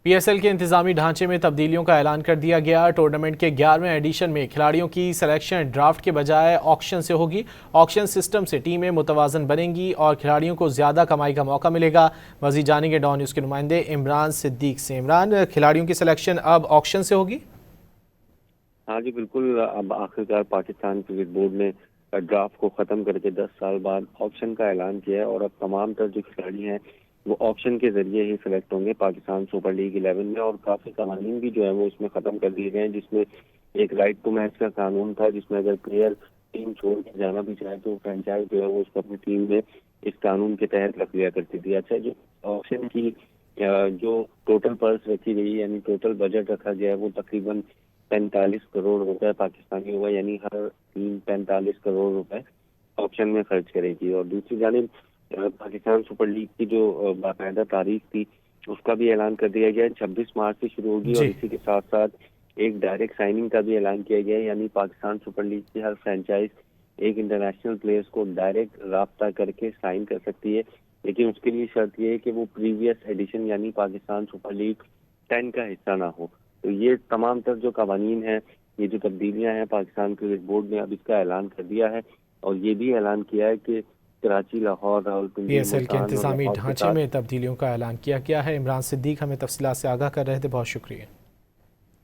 PSL के इंतजामी ढांचे में तब्दीलियों का ऐलान कर दिया गया। टूर्नामेंट के 11वें एडिशन में खिलाड़ियों की सिलेक्शन ड्राफ्ट के बजाय ऑक्शन से होगी। ऑक्शन सिस्टम से टीमें मुतवाजन बनेंगी और खिलाड़ियों को ज्यादा कमाई का मौका मिलेगा। मजीद जानेंगे डॉन न्यूज़ के नुमाइंदे इमरान सिद्दीक से। इमरान, खिलाड़ियों की सिलेक्शन अब ऑक्शन से होगी? हाँ जी बिल्कुल। अब आखिरकार पाकिस्तान क्रिकेट बोर्ड ने ड्राफ्ट को खत्म करके 10 साल बाद ऑप्शन का ऐलान किया है और अब तमाम तर जो खिलाड़ी हैं वो ऑप्शन के जरिए ही सिलेक्ट होंगे पाकिस्तान सुपर लीग 11 में। और काफी कवानीन भी जो है वो इसमें खत्म कर दिए गए हैं, जिसमें एक राइट टू मैच का कानून था, जिसमें अगर प्लेयर टीम छोड़ के जाना भी चाहे तो फ्रेंचाइज जो है वो उसको अपनी टीम में इस कानून के तहत रख लिया करती थी। अच्छा, जो ऑप्शन की जो टोटल पर्स रखी गई यानी टोटल बजट रखा गया है वो तकरीबन 45 करोड़ रुपए पाकिस्तानी हुआ, यानी हर टीम 45 करोड़ रुपए ऑप्शन में खर्च करेगी। और दूसरी जानिब पाकिस्तान सुपर लीग की जो बाकायदा तारीख थी उसका भी ऐलान कर दिया गया है, 26 मार्च से शुरू होगी। और जी। इसी के साथ साथ एक डायरेक्ट साइनिंग का भी ऐलान किया गया है, यानी पाकिस्तान सुपर लीग की हर फ्रेंचाइज एक इंटरनेशनल प्लेयर्स को डायरेक्ट राब्ता करके साइन कर सकती है, लेकिन उसके लिए शर्त यह है कि वो प्रीवियस एडिशन यानी पाकिस्तान सुपर लीग 10 का हिस्सा ना हो। तो ये तमाम तर जो कवानीन हैं, ये जो तब्दीलियां हैं, पाकिस्तान क्रिकेट बोर्ड ने अब इसका ऐलान कर दिया है। और ये भी ऐलान किया है कि कराची, लाहौर, रावलपिंडी, पीएसएल के मुल्तान और इंतजामी लाहौर के ढांचे साथ में तब्दीलियों का ऐलान किया गया है। इमरान सिद्दीक हमें तफसीलात से आगाह कर रहे थे, बहुत शुक्रिया।